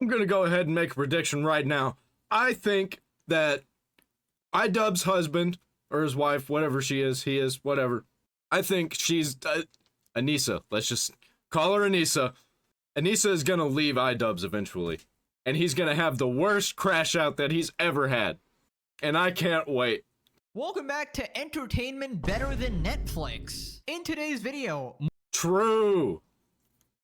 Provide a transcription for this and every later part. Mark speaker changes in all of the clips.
Speaker 1: I'm gonna go ahead and make a prediction right now. I think that IDubbbz husband, or his wife, whatever she is, he is, whatever. I think she's Anissa. Let's just call her Anissa. Anissa is gonna leave IDubbbz eventually. And he's gonna have the worst crash out that he's ever had. And I can't wait.
Speaker 2: Welcome back to Entertainment Better Than Netflix. In today's video...
Speaker 1: True.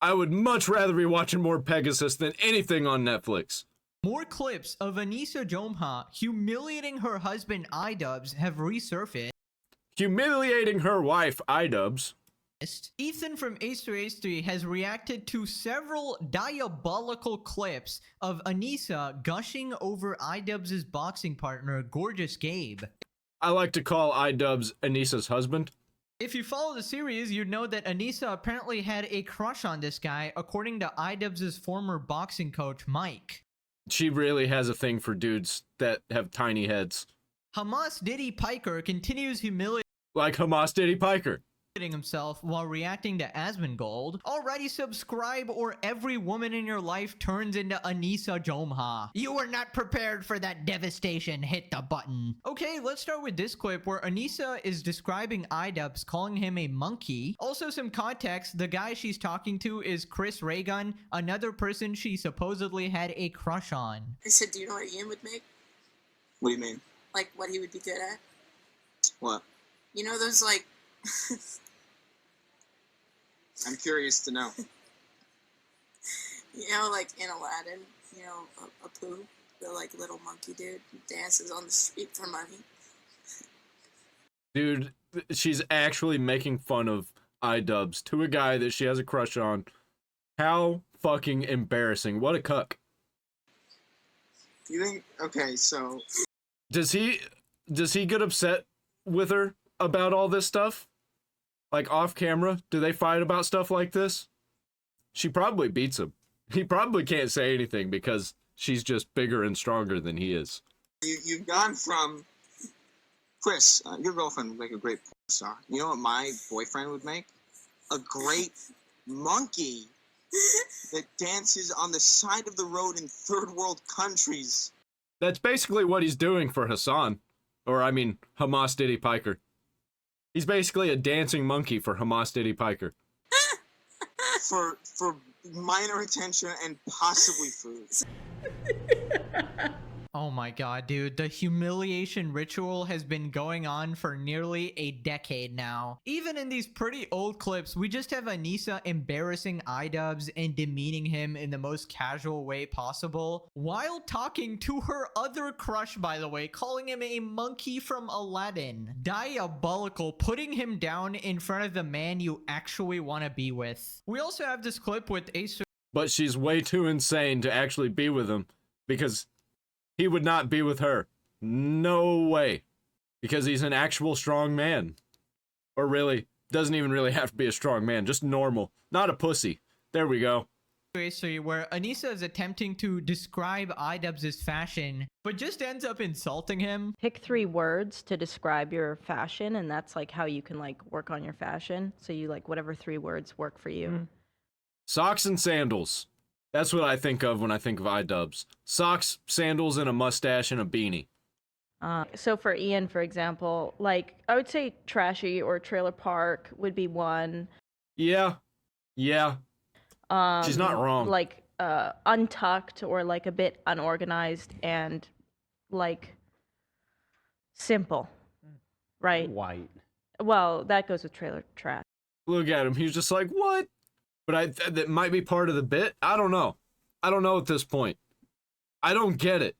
Speaker 1: I would much rather be watching MorePegasus than anything on Netflix.
Speaker 2: More clips of Anissa Jomha humiliating her husband IDubbbz have resurfaced.
Speaker 1: Humiliating her wife, IDubbbz.
Speaker 2: Ethan from Ace3 has reacted to several diabolical clips of Anissa gushing over IDubbbz's boxing partner, Gorgeous Gabe.
Speaker 1: I like to call IDubbbz Anissa's husband.
Speaker 2: If you follow the series, you'd know that Anissa apparently had a crush on this guy, according to IDubbbz's former boxing coach, Mike.
Speaker 1: She really has a thing for dudes that have tiny heads.
Speaker 2: Hamas Diddy Piker continues humiliating
Speaker 1: Like Hamas Diddy Piker.
Speaker 2: himself while reacting to Asmongold. Already subscribe or every woman in your life turns into Anissa Jomha. You were not prepared for that devastation. Hit the button. Okay, let's start with this clip where Anissa is describing IDubbbz, calling him a monkey. Also some context, the guy she's talking to is Chris Raygun, another person she supposedly had a crush on.
Speaker 3: I said, do you know what Ian would make?
Speaker 4: What do you mean?
Speaker 3: Like, what he would be good at?
Speaker 4: What?
Speaker 3: You know those, like...
Speaker 4: I'm curious to know.
Speaker 3: You know, like in Aladdin, you know, Apu, the like little monkey dude who dances on the street for money.
Speaker 1: Dude, she's actually making fun of IDubbbz to a guy that she has a crush on. How fucking embarrassing. What a cuck.
Speaker 4: You think, okay, so...
Speaker 1: Does he get upset with her about all this stuff? Like off camera? Do they fight about stuff like this? She probably beats him. He probably can't say anything because she's just bigger and stronger than he is.
Speaker 4: You've gone from... Chris, your girlfriend would make a great porn star. You know what my boyfriend would make? A great monkey that dances on the side of the road in third world countries.
Speaker 1: That's basically what he's doing for Hassan. Or, I mean, Hamas Diddy Piker. He's basically a dancing monkey for Hamas Diddy Piker.
Speaker 4: for minor attention and possibly food.
Speaker 2: Oh my god, dude. The humiliation ritual has been going on for nearly a decade now. Even in these pretty old clips, we just have Anissa embarrassing IDubbbz and demeaning him in the most casual way possible, while talking to her other crush, by the way, calling him a monkey from Aladdin. Diabolical, putting him down in front of the man you actually want to be with. We also have this clip with Ace.
Speaker 1: But she's way too insane to actually be with him because he would not be with her. No way. Because he's an actual strong man. Or really, doesn't even really have to be a strong man, just normal. Not a pussy. There we go.
Speaker 2: Where Anissa is attempting to describe IDubbbz's fashion, but just ends up insulting him.
Speaker 5: Pick 3 words to describe your fashion, and that's like how you can like work on your fashion. So you like whatever 3 words work for you.
Speaker 1: Socks and sandals. That's what I think of when I think of IDubbbz. Socks, sandals, and a mustache and a beanie.
Speaker 5: So for Ian, for example, like I would say trashy or trailer park would be one.
Speaker 1: Yeah. Yeah. She's not wrong.
Speaker 5: Like untucked or like a bit unorganized and like simple, right?
Speaker 6: White.
Speaker 5: Well, that goes with trailer trash.
Speaker 1: Look at him. He's just like, what? But that might be part of the bit. I don't know. I don't know at this point. I don't get it.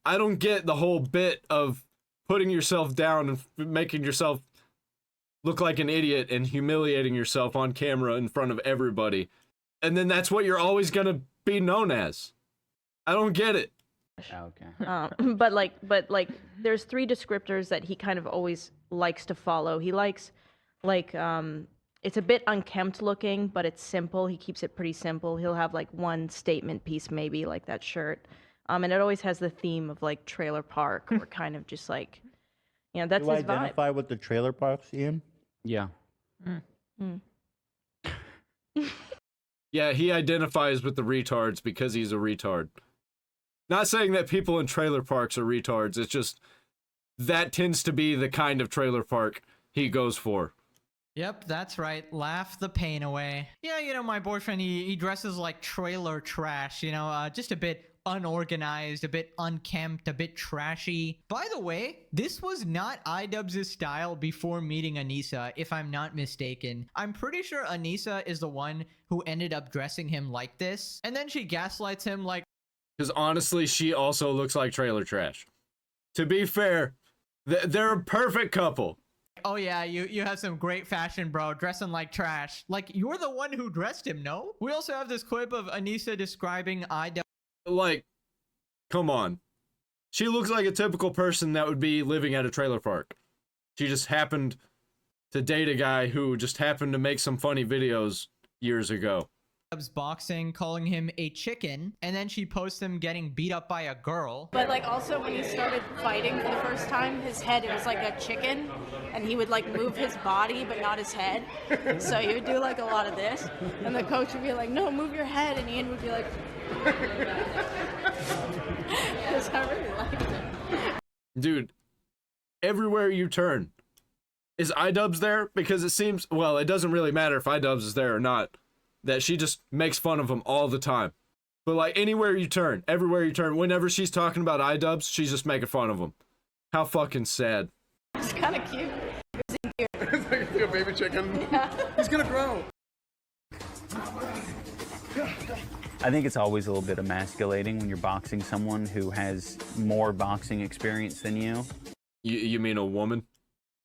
Speaker 1: I don't get the whole bit of putting yourself down and making yourself look like an idiot and humiliating yourself on camera in front of everybody. And then that's what you're always going to be known as. I don't get it.
Speaker 6: Okay.
Speaker 5: But like there's 3 descriptors that he kind of always likes to follow. He likes like it's a bit unkempt looking, but it's simple. He keeps it pretty simple. He'll have like one statement piece, maybe like that shirt. And it always has the theme of like trailer park or kind of just like, you know, that's
Speaker 7: Do you
Speaker 5: his vibe.
Speaker 7: identify with the trailer parks, Ian?
Speaker 6: Yeah.
Speaker 1: Yeah, he identifies with the retards because he's a retard. Not saying that people in trailer parks are retards, it's just that tends to be the kind of trailer park he goes for.
Speaker 2: Yep, that's right. Laugh the pain away. Yeah, you know, my boyfriend, he dresses like trailer trash, you know, just a bit unorganized, a bit unkempt, a bit trashy. By the way, this was not IDubbbz's style before meeting Anissa, if I'm not mistaken. I'm pretty sure Anissa is the one who ended up dressing him like this, and then she gaslights him like,
Speaker 1: because honestly, she also looks like trailer trash. To be fair, they're a perfect couple.
Speaker 2: oh yeah, you have some great fashion, bro, dressing like trash. Like, you're the one who dressed him, no? We also have this clip of Anissa describing IDubbbz.
Speaker 1: Like, come on. She looks like a typical person that would be living at a trailer park. She just happened to date a guy who just happened to make some funny videos years ago.
Speaker 2: Boxing, calling him a chicken, and then she posts him getting beat up by a girl.
Speaker 3: But like also when he started fighting for the first time, his head, it was like a chicken, and he would like move his body but not his head. So he would do like a lot of this, and the coach would be like, no, move your head, and Ian would be like, because I really liked it.
Speaker 1: Dude, everywhere you turn, is IDubbbz there? Because it seems, well, it doesn't really matter if IDubbbz is there or not, that she just makes fun of him all the time. But like anywhere you turn, everywhere you turn, whenever she's talking about IDubbbz, she's just making fun of him. How fucking sad.
Speaker 3: It's kind of cute.
Speaker 6: It's like a baby chicken.
Speaker 3: Yeah.
Speaker 6: He's gonna grow.
Speaker 7: I think it's always a little bit emasculating when you're boxing someone who has more boxing experience than you.
Speaker 1: You mean a woman?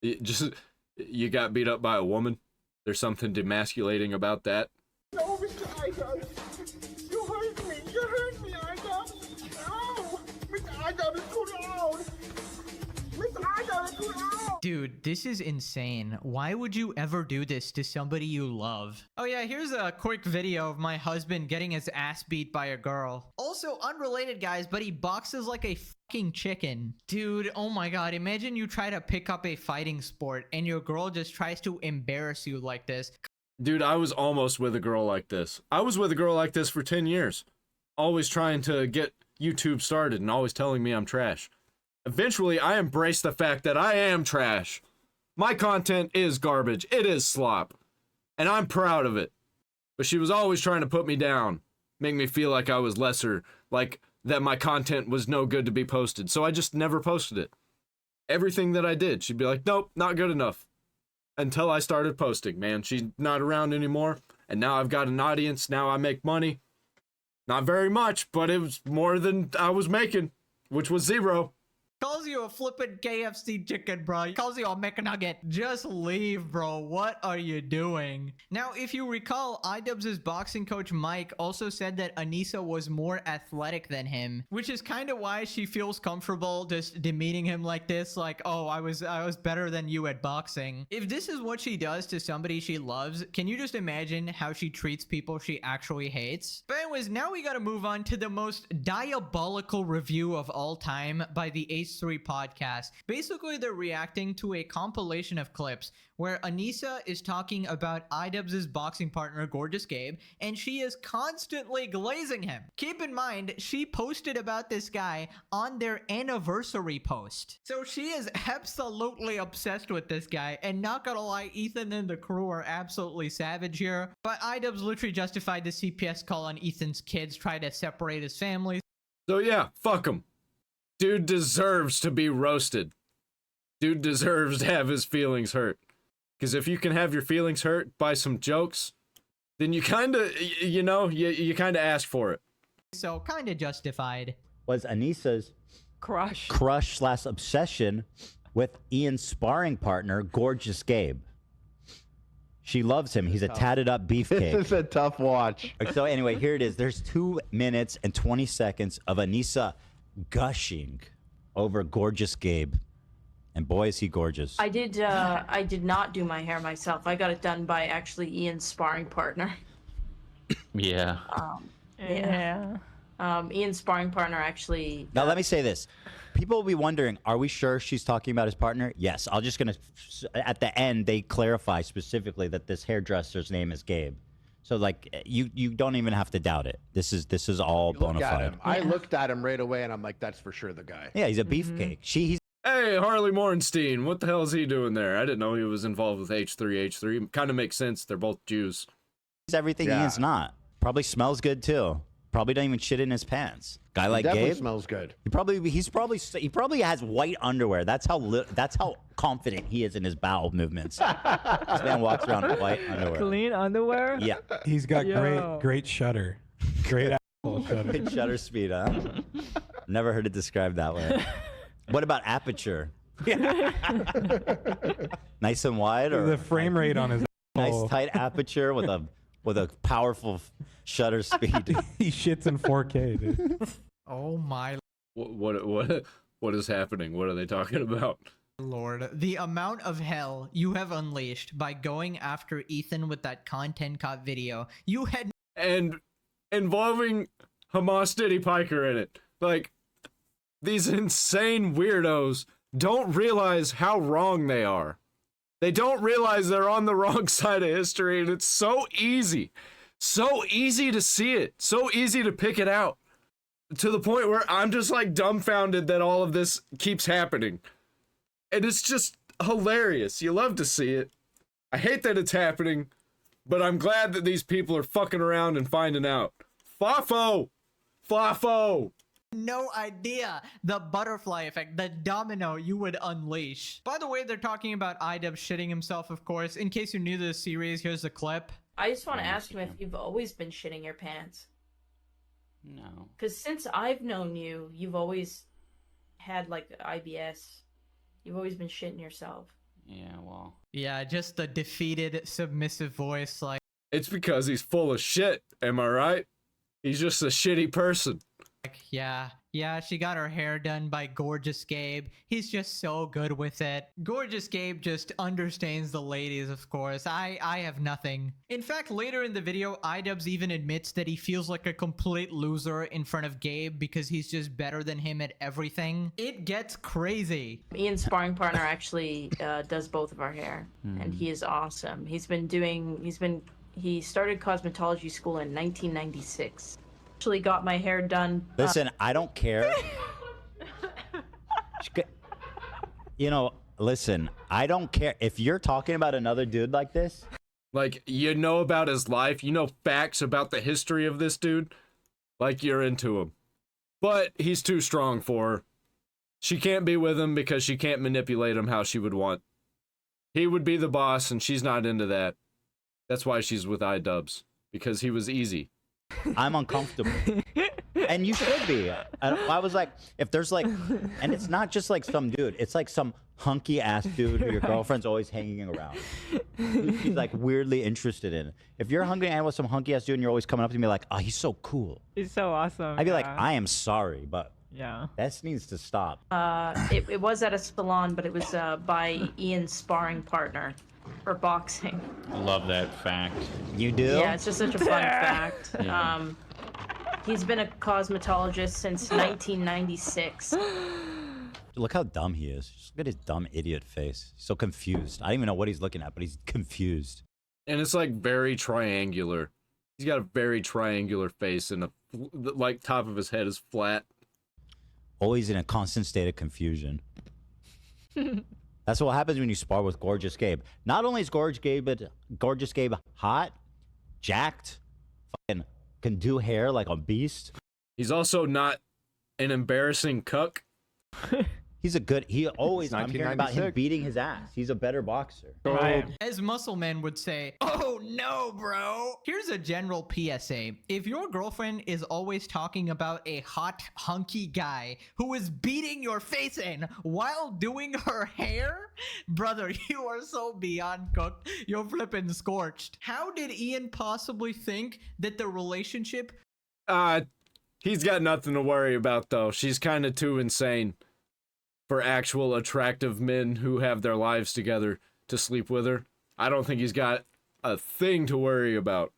Speaker 1: You got beat up by a woman? There's something demasculating about that?
Speaker 6: No, Mr. IDubbbz. You hurt me. You hurt me, IDubbbz. No. Mr. IDubbbz, cool down. Mr. IDubbbz, cool down.
Speaker 2: Dude, this is insane. Why would you ever do this to somebody you love? Oh yeah, here's a quick video of my husband getting his ass beat by a girl. Also unrelated, guys, but he boxes like a fucking chicken. Dude, oh my god, imagine you try to pick up a fighting sport and your girl just tries to embarrass you like this.
Speaker 1: Dude, I was almost with a girl like this. I was with a girl like this for 10 years. Always trying to get YouTube started and always telling me I'm trash. Eventually, I embraced the fact that I am trash. My content is garbage. It is slop. And I'm proud of it. But she was always trying to put me down. Make me feel like I was lesser. Like that my content was no good to be posted. So I just never posted it. Everything that I did, she'd be like, nope, not good enough. Until I started posting, man. She's not around anymore. And now I've got an audience. Now I make money. Not very much, but it was more than I was making, which was zero.
Speaker 2: Calls you a flippin' KFC chicken, bro. He calls you a McNugget. Just leave, bro. What are you doing? Now, if you recall, IDubbbz's boxing coach Mike also said that Anissa was more athletic than him, which is kind of why she feels comfortable just demeaning him like this, like, oh, I was better than you at boxing. If this is what she does to somebody she loves, can you just imagine how she treats people she actually hates? But anyways, now we gotta move on to the most diabolical review of all time by the Ace3 podcast. Basically, they're reacting to a compilation of clips where Anissa is talking about IDubbbz's boxing partner, Gorgeous Gabe, and she is constantly glazing him. Keep in mind, she posted about this guy on their anniversary post. So she is absolutely obsessed with this guy, and not gonna lie, Ethan and the crew are absolutely savage here. But IDubbbz literally justified the CPS call on Ethan's kids, trying to separate his family.
Speaker 1: So yeah, fuck him. Dude deserves to be roasted. Dude deserves to have his feelings hurt. Because if you can have your feelings hurt by some jokes, then you kind of, you kind of ask for it.
Speaker 2: So kind of justified.
Speaker 8: Was Anissa's crush / obsession with Ian's sparring partner, Gorgeous Gabe. She loves him. He's a tatted up beefcake.
Speaker 9: This is a tough watch.
Speaker 8: So anyway, here it is. There's 2 minutes and 20 seconds of Anissa gushing over Gorgeous Gabe. And boy, is he gorgeous.
Speaker 3: I did not do my hair myself. I got it done by actually Ian's sparring partner.
Speaker 7: Yeah.
Speaker 3: Ian's sparring partner actually.
Speaker 8: Now, let me say this. People will be wondering, are we sure she's talking about his partner? Yes. At the end, they clarify specifically that this hairdresser's name is Gabe. So like you don't even have to doubt it. This is all bona
Speaker 9: Look at
Speaker 8: fide.
Speaker 9: him. I looked at him right away, and I'm like, that's for sure the guy.
Speaker 8: Yeah, he's a beefcake. He's
Speaker 1: Hey, Harley Morenstein, what the hell is he doing there? I didn't know he was involved with H3H3. Kind of makes sense. They're both Jews.
Speaker 8: everything Ian's not. Probably smells good too. Probably don't even shit in his pants. Guy like
Speaker 9: Definitely
Speaker 8: Gabe
Speaker 9: smells good.
Speaker 8: he probably has white underwear. That's how confident he is in his bowel movements. This man walks around in white underwear.
Speaker 10: Clean underwear?
Speaker 8: Yeah.
Speaker 11: He's got
Speaker 10: Yo.
Speaker 11: great shutter. Great asshole shutter.
Speaker 8: Good shutter speed, huh? Never heard it described that way. What about aperture? Nice and wide, or
Speaker 11: The frame rate on his
Speaker 8: nice
Speaker 11: asshole.
Speaker 8: tight aperture with a powerful shutter speed.
Speaker 11: He shits in 4K, dude.
Speaker 2: Oh my
Speaker 1: What is happening? What are they talking about?
Speaker 2: lord. The amount of hell you have unleashed by going after Ethan with that content cop video. You had
Speaker 1: And involving Hamas Diddy Piker in it. Like, these insane weirdos don't realize how wrong they are. They don't realize they're on the wrong side of history, and it's so easy. So easy to see it. So easy to pick it out. To the point where I'm just like dumbfounded that all of this keeps happening. And it's just hilarious. You love to see it. I hate that it's happening, but I'm glad that these people are fucking around and finding out. Fafo! Fafo!
Speaker 2: no idea the butterfly effect, the domino you would unleash. By the way, they're talking about IDubbbz shitting himself, of course. In case you're new to the series, here's the clip.
Speaker 5: I just want to ask him if you've always been shitting your pants.
Speaker 7: No.
Speaker 5: Because since I've known you, you've always had like IBS. You've always been shitting yourself.
Speaker 7: Yeah, well.
Speaker 2: Yeah, just the defeated, submissive voice, like,
Speaker 1: It's because he's full of shit, am I right? He's just a shitty person.
Speaker 2: yeah, she got her hair done by Gorgeous Gabe. He's just so good with it. Gorgeous Gabe just understands the ladies, of course. I have nothing. In fact, later in the video, IDubbbz even admits that he feels like a complete loser in front of Gabe because he's just better than him at everything. It gets crazy.
Speaker 5: Ian's sparring partner actually does both of our hair, and he is awesome. He started cosmetology school in 1996. Actually got my hair done.
Speaker 8: Listen, I don't care. Listen, I don't care if you're talking about another dude like this.
Speaker 1: Like, you know about his life, you know facts about the history of this dude. Like, you're into him. But he's too strong for her. She can't be with him because she can't manipulate him how she would want. He would be the boss, and she's not into that. That's why she's with IDubbbz. Because he was easy.
Speaker 8: I'm uncomfortable. And you should be. I was like, if there's like, and it's not just like some dude, it's like some hunky ass dude who your girlfriend's always hanging around. She's like weirdly interested in. If you're hanging out with some hunky ass dude and you're always coming up to me like, oh, he's so cool.
Speaker 10: He's so awesome.
Speaker 8: I'd be like, I am sorry, but
Speaker 10: yeah,
Speaker 8: this needs to stop.
Speaker 5: It was at a salon, but it was by Ian's sparring partner for boxing.
Speaker 7: I love that fact.
Speaker 8: You do?
Speaker 5: Yeah, it's just such a fun fact.
Speaker 7: Yeah.
Speaker 5: He's been a cosmetologist since 1996.
Speaker 8: Look how dumb he is. Just look at his dumb idiot face. He's so confused. I don't even know what he's looking at, but he's confused.
Speaker 1: And it's like very triangular. He's got a very triangular face, and like top of his head is flat.
Speaker 8: Always in a constant state of confusion. That's what happens when you spar with Gorgeous Gabe. Not only is Gorgeous Gabe hot, jacked, fucking can do hair like a beast.
Speaker 1: He's also not an embarrassing cuck.
Speaker 8: He's a good. He always. I'm hearing about him
Speaker 9: 1996.
Speaker 8: beating his ass. He's a better boxer.
Speaker 10: right.
Speaker 2: As Muscle Man would say, oh no, bro. Here's a general PSA. If your girlfriend is always talking about a hot, hunky guy who is beating your face in while doing her hair, brother, you are so beyond cooked. You're flipping scorched. How did Ian possibly think that the relationship...
Speaker 1: He's got nothing to worry about, though. She's kind of too insane for actual attractive men who have their lives together to sleep with her. I don't think he's got a thing to worry about.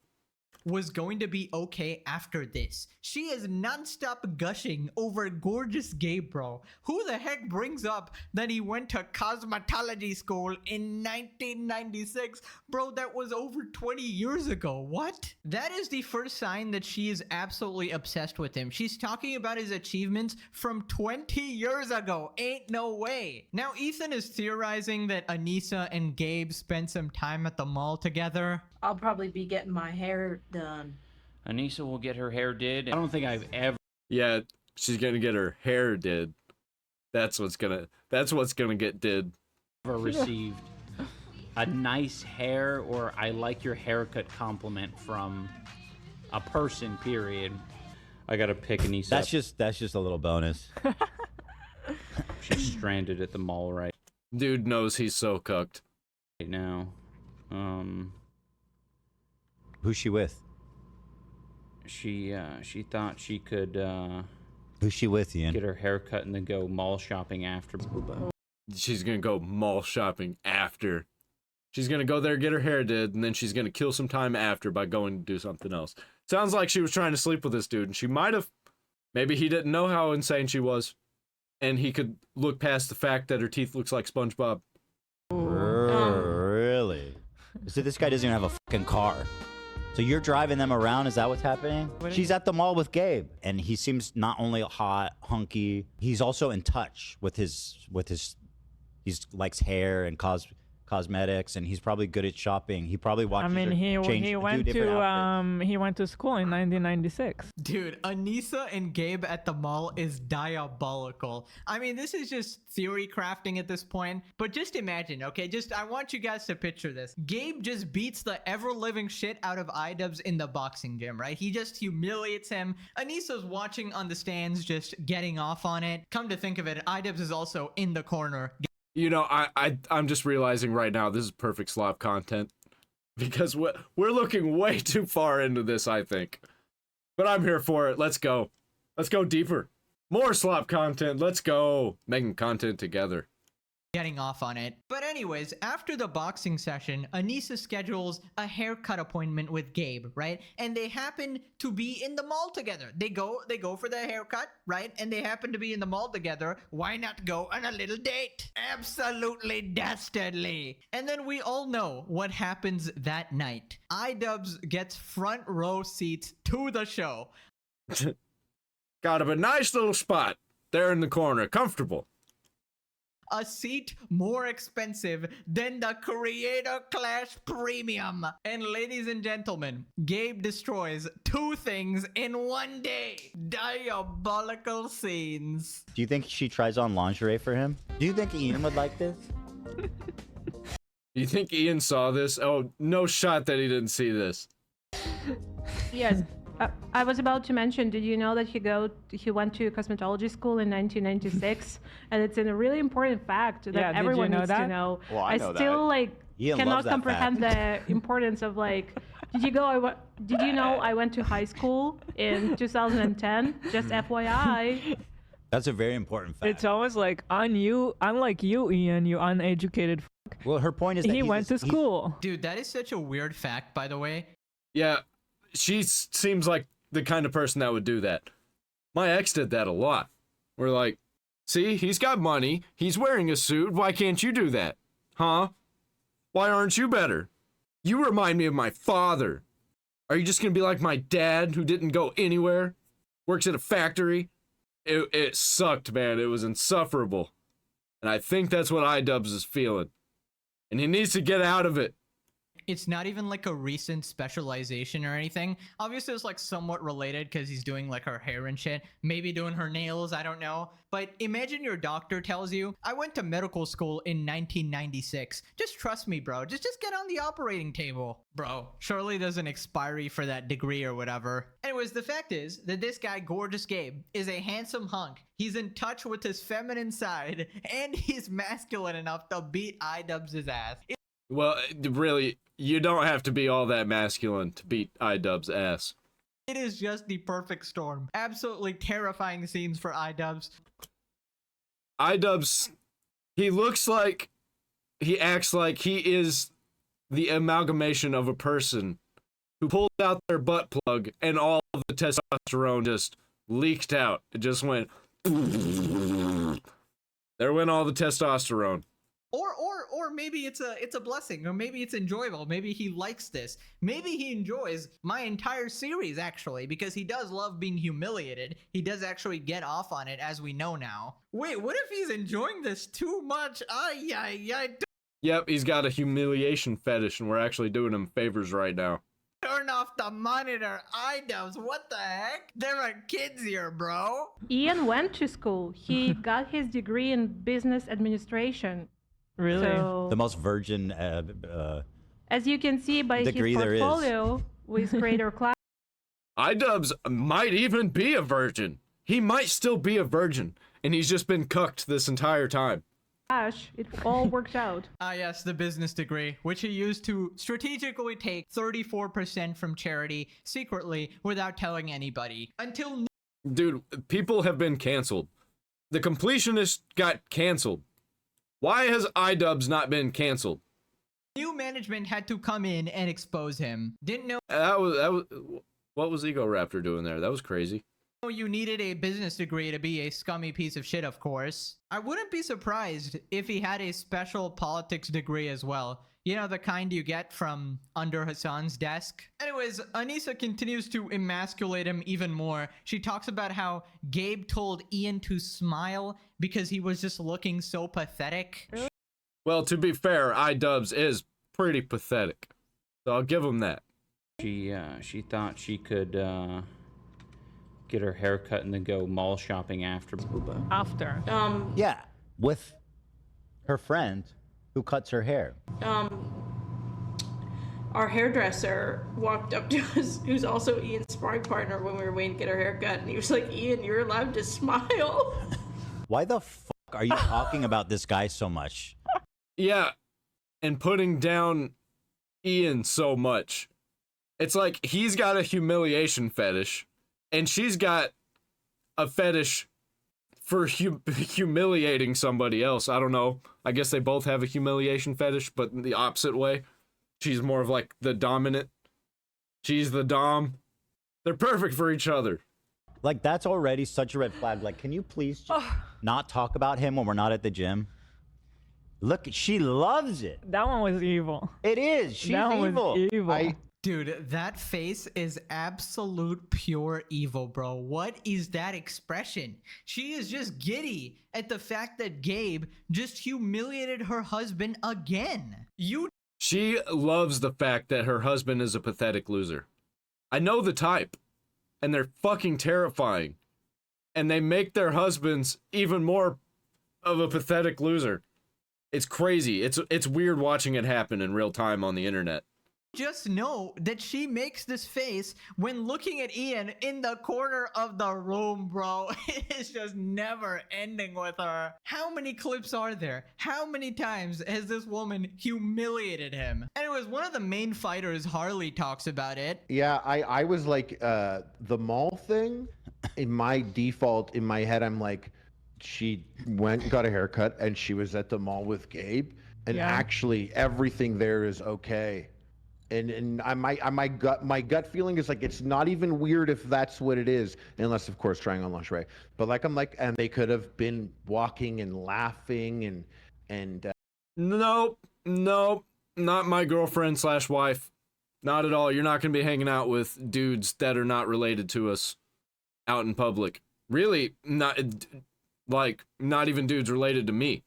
Speaker 2: was going to be okay after this. She is nonstop gushing over gorgeous Gabe, bro. Who the heck brings up that he went to cosmetology school in 1996? Bro, that was over 20 years ago. What? That is the first sign that she is absolutely obsessed with him. She's talking about his achievements from 20 years ago. Ain't no way. Now, Ethan is theorizing that Anissa and Gabe spent some time at the mall together.
Speaker 3: I'll probably be getting my hair done.
Speaker 12: Anissa will get her hair did. I don't think I've ever
Speaker 1: Yeah, she's gonna get her hair did. That's what's gonna get did.
Speaker 12: received a nice hair or I like your haircut compliment from a person, period. I gotta pick Anissa
Speaker 8: That's just a little bonus.
Speaker 12: She's stranded at the mall right
Speaker 1: Dude knows he's so cooked.
Speaker 12: now.
Speaker 8: Who's she with?
Speaker 12: She thought she could
Speaker 8: Who's she with, Ian?
Speaker 12: get her hair cut and then go mall shopping after.
Speaker 1: She's gonna go mall shopping after. She's gonna go there, get her hair did, and then she's gonna kill some time after by going to do something else. Sounds like she was trying to sleep with this dude, and she might have. Maybe he didn't know how insane she was, and he could look past the fact that her teeth looks like SpongeBob.
Speaker 8: Really? So this guy doesn't even have a fucking car. So you're driving them around? Is that what's happening? She's at the mall with Gabe, and he seems not only hot, hunky, he's also in touch with his. He likes hair and cosmetics, and he's probably good at shopping. He probably watches.
Speaker 10: I mean, he went to school in 1996.
Speaker 2: Dude, Anissa and Gabe at the mall is diabolical. I mean, this is just theory crafting at this point, but just imagine, okay? I want you guys to picture this. Gabe just beats the ever-living shit out of IDubbbz in the boxing gym, right? He just humiliates him. Anissa's watching on the stands, just getting off on it. Come to think of it, IDubbbz is also in the corner.
Speaker 1: You know, I'm just realizing right now this is perfect slop content because we're looking way too far into this, I think. But I'm here for it. Let's go. Let's go deeper. More slop content. Let's go. Making content together.
Speaker 2: Getting off on it. But anyways, after the boxing session, Anissa schedules a haircut appointment with Gabe, right? And they happen to be in the mall together. They go for their haircut, right? And they happen to be in the mall together. Why not go on a little date? Absolutely dastardly. And then we all know what happens that night. IDubbbz gets front row seats to the show.
Speaker 1: Got him a nice little spot there in the corner. Comfortable.
Speaker 2: A seat more expensive than the Creator Clash Premium. And ladies and gentlemen, Gabe destroys 2 things in one day. Diabolical scenes.
Speaker 8: Do you think she tries on lingerie for him? Do you think Ian would like this?
Speaker 1: You think Ian saw this? Oh, no shot that he didn't see this.
Speaker 13: Yes. I was about to mention, did you know that he went to cosmetology school in 1996? And it's a really important fact that everyone needs to know.
Speaker 9: Well, I know
Speaker 13: still
Speaker 8: Ian
Speaker 13: cannot
Speaker 8: loves that
Speaker 13: comprehend the importance of did you know I went to high school in 2010? Just FYI.
Speaker 8: That's a very important fact.
Speaker 10: It's almost like unlike you, Ian, you uneducated fuck.
Speaker 8: Well, her point is that
Speaker 10: he went to school.
Speaker 2: Dude, that is such a weird fact, by the way.
Speaker 1: Yeah, she seems like the kind of person that would do that. My ex did that a lot. We're like, see, he's got money. He's wearing a suit. Why can't you do that? Huh? Why aren't you better? You remind me of my father. Are you just gonna be like my dad who didn't go anywhere? Works at a factory? It sucked, man. It was insufferable. And I think that's what IDubbbz is feeling. And he needs to get out of it.
Speaker 2: It's not even like a recent specialization or anything. Obviously, it's like somewhat related because he's doing like her hair and shit. Maybe doing her nails, I don't know. But imagine your doctor tells you, I went to medical school in 1996. Just trust me, bro. Just get on the operating table. Bro, surely there's an expiry for that degree or whatever. Anyways, the fact is that this guy, Gorgeous Gabe, is a handsome hunk. He's in touch with his feminine side, and he's masculine enough to beat IDubbbz's ass.
Speaker 1: Well, really, you don't have to be all that masculine to beat IDubbbz's ass.
Speaker 2: It is just the perfect storm. Absolutely terrifying scenes for IDubbbz.
Speaker 1: IDubbbz, he acts like he is the amalgamation of a person who pulled out their butt plug and all of the testosterone just leaked out. It just went. There went all the testosterone.
Speaker 2: Or maybe it's a blessing, or maybe it's enjoyable. Maybe he likes this. Maybe he enjoys my entire series, actually, because he does love being humiliated. He does actually get off on it, as we know now. Wait, what if he's enjoying this too much?
Speaker 1: Yep, he's got a humiliation fetish, and we're actually doing him favors right now.
Speaker 2: Turn off the monitor, IDubbbz. What the heck? There are kids here, bro.
Speaker 13: Ian went to school. He got his degree in business administration.
Speaker 10: Really?
Speaker 13: So,
Speaker 8: The most virgin
Speaker 13: as you can see by his
Speaker 8: degree there is.
Speaker 13: portfolio with creator class.
Speaker 1: IDubbbz might even be a virgin. He might still be a virgin, and he's just been cucked this entire time.
Speaker 13: It all worked out.
Speaker 2: Ah, yes, the business degree, which he used to strategically take 34% from charity secretly without telling anybody. Until
Speaker 1: Dude, people have been canceled. The completionist got canceled. Why has IDubbbz not been canceled?
Speaker 2: new management had to come in and expose him. Didn't know
Speaker 1: That was what was Ego Raptor doing there? That was crazy.
Speaker 2: you needed a business degree to be a scummy piece of shit, of course. I wouldn't be surprised if he had a special politics degree as well. You know, the kind you get from under Hassan's desk. Anyways, Anissa continues to emasculate him even more. She talks about how Gabe told Ian to smile because he was just looking so pathetic.
Speaker 1: Well, to be fair, IDubbbz is pretty pathetic. So I'll give him that.
Speaker 12: She thought she could get her hair cut and then go mall shopping after.
Speaker 10: After.
Speaker 8: Yeah, with her friend who cuts her hair.
Speaker 3: Our hairdresser walked up to us, who's also Ian's sparring partner, when we were waiting to get our hair cut, and he was like, Ian, you're allowed to smile.
Speaker 8: Why the fuck are you talking about this guy so much?
Speaker 1: Yeah, and putting down Ian so much. It's like he's got a humiliation fetish, and she's got a fetish for humiliating somebody else. I don't know. I guess they both have a humiliation fetish, but in the opposite way. She's more of like the dominant. She's the dom. They're perfect for each other.
Speaker 8: Like, that's already such a red flag. Like, can you please just not talk about him when we're not at the gym? Look, she loves it.
Speaker 10: That one was evil.
Speaker 8: It is. She's
Speaker 10: that
Speaker 8: evil.
Speaker 10: Was evil.
Speaker 2: Dude, that face is absolute pure evil, bro. What is that expression? She is just giddy at the fact that Gabe just humiliated her husband again.
Speaker 1: She loves the fact that her husband is a pathetic loser. I know the type, and they're fucking terrifying. And they make their husbands even more of a pathetic loser. It's crazy. It's weird watching it happen in real time on the internet.
Speaker 2: Just know that she makes this face when looking at Ian in the corner of the room, bro. It is just never ending with her. How many clips are there? How many times has this woman humiliated him? Anyways, one of the main fighters, Harley, talks about it.
Speaker 9: Yeah, I was like, the mall thing, in my default, in my head, I'm like, she went and got a haircut and she was at the mall with Gabe, and actually everything there is okay. And my gut feeling is like, it's not even weird if that's what it is, unless of course trying on lingerie. But like, I'm like, and they could have been walking and laughing and
Speaker 1: Nope, not my girlfriend / wife. Not at all. You're not gonna be hanging out with dudes that are not related to us out in public. Really, not even dudes related to me.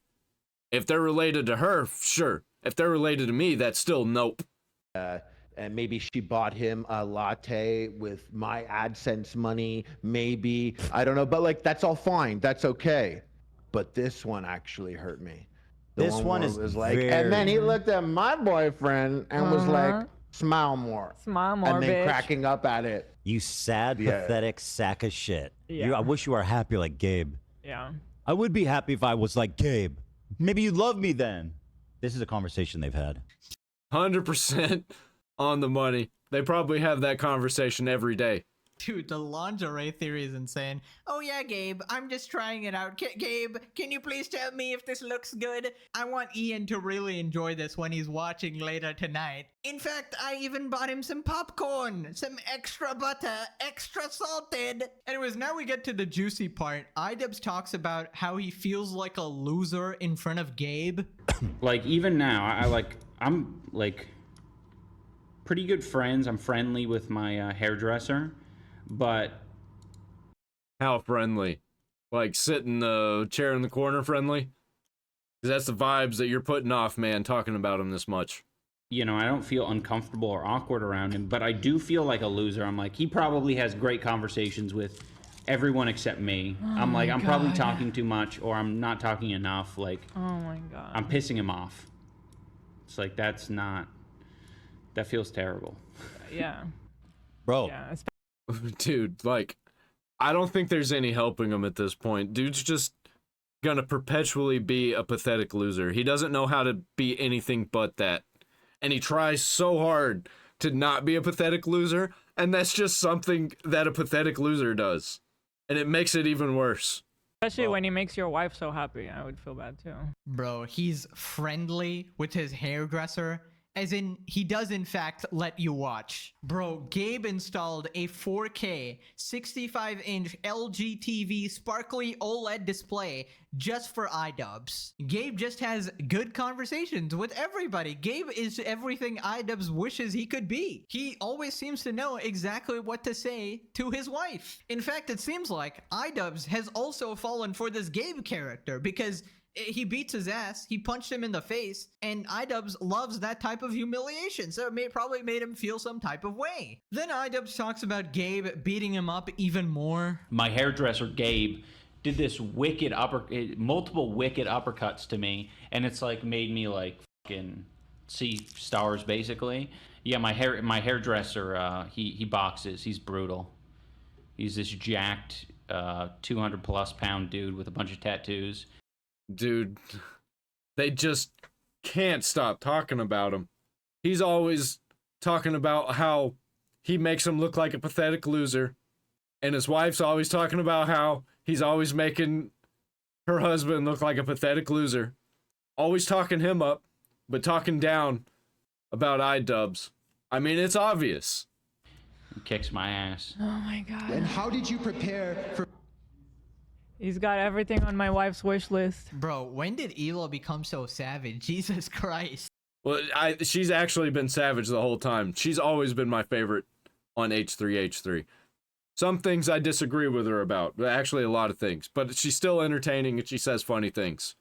Speaker 1: If they're related to her, sure. If they're related to me, that's still nope.
Speaker 9: And maybe she bought him a latte with my AdSense money, maybe, I don't know, but like, that's all fine, that's okay. But this one actually hurt me.
Speaker 8: This one is
Speaker 9: was like, and then he looked at my boyfriend and was like, smile more, and then
Speaker 10: bitch.
Speaker 9: cracking up at it.
Speaker 8: You sad, pathetic sack of shit.
Speaker 10: Yeah.
Speaker 8: I wish you were happy like Gabe.
Speaker 10: Yeah.
Speaker 8: I would be happy if I was like Gabe. Maybe you'd love me then. This is a conversation they've had.
Speaker 1: 100% on the money. They probably have that conversation every day.
Speaker 2: Dude, the lingerie theory is insane. Oh yeah, Gabe, I'm just trying it out. Gabe, can you please tell me if this looks good? I want Ian to really enjoy this when he's watching later tonight. In fact, I even bought him some popcorn, some extra butter, extra salted. Anyways, now we get to the juicy part. IDubbbz talks about how he feels like a loser in front of Gabe.
Speaker 12: Like, even now, I'm like pretty good friends. I'm friendly with my hairdresser. But
Speaker 1: how friendly? Like sit in the chair in the corner friendly? Because that's the vibes that you're putting off, man, talking about him this much.
Speaker 12: You know, I don't feel uncomfortable or awkward around him, but I do feel like a loser. I'm like, he probably has great conversations with everyone except me. I'm like, I'm probably talking too much, or I'm not talking enough. Like,
Speaker 10: oh my God.
Speaker 12: I'm pissing him off. It's like, that feels terrible.
Speaker 10: Yeah.
Speaker 8: Bro.
Speaker 10: Yeah,
Speaker 1: dude, like, I don't think there's any helping him at this point. Dude's just gonna perpetually be a pathetic loser. He doesn't know how to be anything but that. And he tries so hard to not be a pathetic loser, and that's just something that a pathetic loser does. And it makes it even worse.
Speaker 10: Especially when he makes your wife so happy. I would feel bad too.
Speaker 2: Bro, he's friendly with his hairdresser. As in, he does in fact let you watch. Bro, Gabe installed a 4K 65-inch LG TV sparkly OLED display just for IDubbbz. Gabe just has good conversations with everybody. Gabe is everything IDubbbz wishes he could be. He always seems to know exactly what to say to his wife. In fact, it seems like IDubbbz has also fallen for this Gabe character because he beats his ass, he punched him in the face, and IDubbbz loves that type of humiliation, so it probably made him feel some type of way. Then IDubbbz talks about Gabe beating him up even more.
Speaker 12: My hairdresser, Gabe, did this multiple wicked uppercuts to me, and it's like made me like fucking see stars, basically. Yeah, my hairdresser, he boxes. He's brutal. He's this jacked 200+ pound dude with a bunch of tattoos.
Speaker 1: Dude, they just can't stop talking about him. He's always talking about how he makes him look like a pathetic loser. And his wife's always talking about how he's always making her husband look like a pathetic loser. Always talking him up, but talking down about IDubbbz. I mean, it's obvious.
Speaker 12: He kicks my ass.
Speaker 10: Oh my God.
Speaker 14: And how did you prepare for...
Speaker 10: He's got everything on my wife's wish list.
Speaker 2: Bro, when did Ela become so savage? Jesus Christ.
Speaker 1: Well, she's actually been savage the whole time. She's always been my favorite on H3H3. Some things I disagree with her about, but actually a lot of things. But she's still entertaining and she says funny things.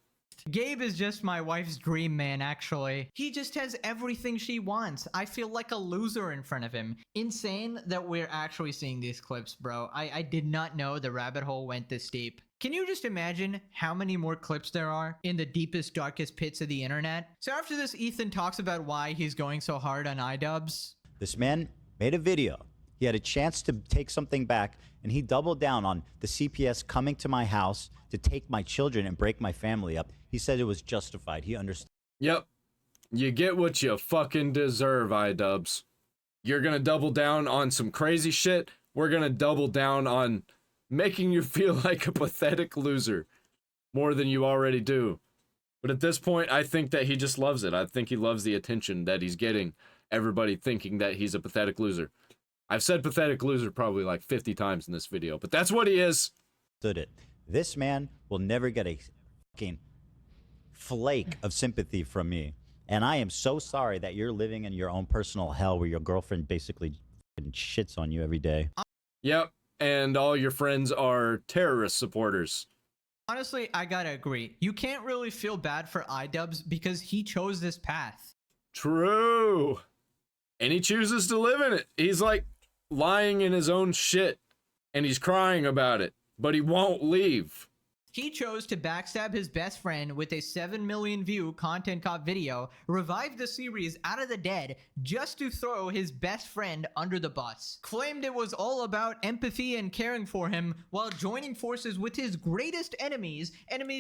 Speaker 2: Gabe is just my wife's dream man, actually. He just has everything she wants. I feel like a loser in front of him. Insane that we're actually seeing these clips, bro. I did not know the rabbit hole went this deep. Can you just imagine how many more clips there are in the deepest, darkest pits of the internet? So after this, Ethan talks about why he's going so hard on IDubbbz.
Speaker 8: This man made a video. He had a chance to take something back, and he doubled down on the CPS coming to my house to take my children and break my family up. He said it was justified. He understood.
Speaker 1: Yep. You get what you fucking deserve, IDubbbz. You're gonna double down on some crazy shit. We're gonna double down on making you feel like a pathetic loser more than you already do. But at this point, I think that he just loves it. I think he loves the attention that he's getting, everybody thinking that he's a pathetic loser. I've said pathetic loser probably like 50 times in this video, but that's what he is.
Speaker 8: It. This man will never get a fucking flake of sympathy from me. And I am so sorry that you're living in your own personal hell where your girlfriend basically shits on you every day.
Speaker 1: Yep. And all your friends are terrorist supporters.
Speaker 2: Honestly, I gotta agree. You can't really feel bad for IDubbbz because he chose this path.
Speaker 1: True. And he chooses to live in it. He's like lying in his own shit. And he's crying about it. But he won't leave.
Speaker 2: He chose to backstab his best friend with a 7 million view Content Cop video, revive the series out of the dead just to throw his best friend under the bus. Claimed it was all about empathy and caring for him while joining forces with his greatest enemies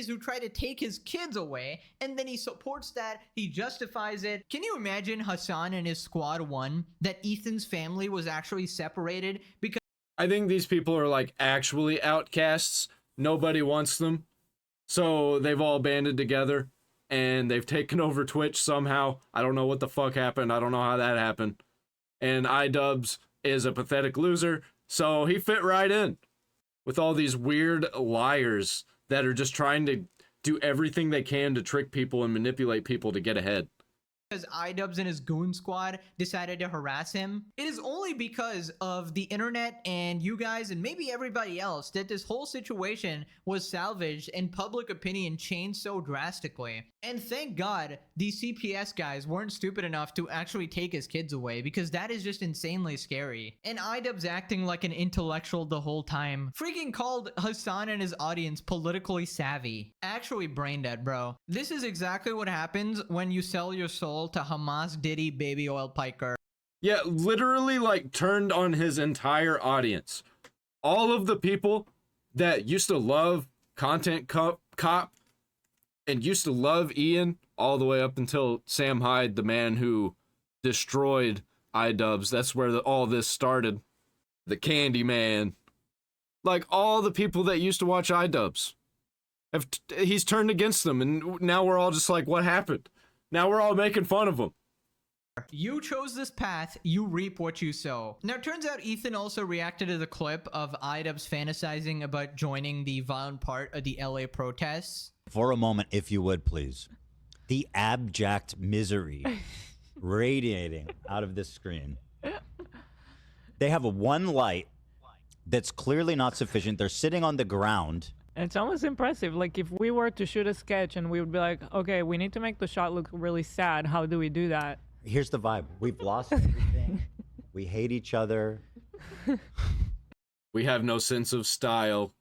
Speaker 2: who try to take his kids away, and then he supports that, he justifies it. Can you imagine Hassan and his squad won that Ethan's family was actually separated because
Speaker 1: I think these people are like actually outcasts. Nobody wants them. So they've all banded together and they've taken over Twitch somehow. I don't know what the fuck happened. I don't know how that happened. And IDubbbz is a pathetic loser. So he fit right in with all these weird liars that are just trying to do everything they can to trick people and manipulate people to get ahead.
Speaker 2: Because IDubbbz and his goon squad decided to harass him. It is only because of the internet and you guys and maybe everybody else that this whole situation was salvaged and public opinion changed so drastically. And thank God these CPS guys weren't stupid enough to actually take his kids away, because that is just insanely scary. And IDubbbz acting like an intellectual the whole time. Freaking called Hassan and his audience politically savvy. Actually brain dead, bro. This is exactly what happens when you sell your soul to Hamas Diddy Baby Oil Piker.
Speaker 1: Yeah, literally like turned on his entire audience. All of the people that used to love Content Cop and used to love Ian, all the way up until Sam Hyde, the man who destroyed IDubbbz. That's where all this started. The Candy Man. Like, all the people that used to watch IDubbbz. He's turned against them, and now we're all just like, what happened? Now we're all making fun of him.
Speaker 2: You chose this path, you reap what you sow. Now, it turns out Ethan also reacted to the clip of IDubbbz fantasizing about joining the violent part of the LA protests.
Speaker 8: For a moment, if you would, please. The abject misery radiating out of this screen. They have one light that's clearly not sufficient. They're sitting on the ground.
Speaker 10: It's almost impressive. Like, if we were to shoot a sketch and we would be like, okay, we need to make the shot look really sad. How do we do that?
Speaker 8: Here's the vibe. We've lost everything. We hate each other.
Speaker 1: We have no sense of style.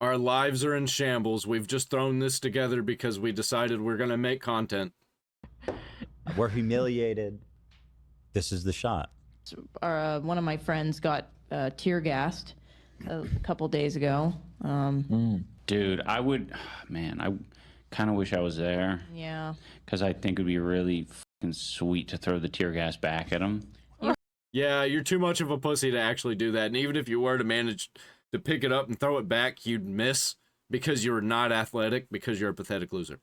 Speaker 1: Our lives are in shambles. We've just thrown this together because we decided we're going to make content.
Speaker 8: We're humiliated. This is the shot.
Speaker 5: One of my friends got tear gassed a couple days ago.
Speaker 12: Dude, I kind of wish I was there.
Speaker 5: Yeah.
Speaker 12: Because I think it would be really fucking sweet to throw the tear gas back at him.
Speaker 1: Yeah, you're too much of a pussy to actually do that. And even if you were to manage to pick it up and throw it back, you'd miss because you're not athletic, because you're a pathetic loser.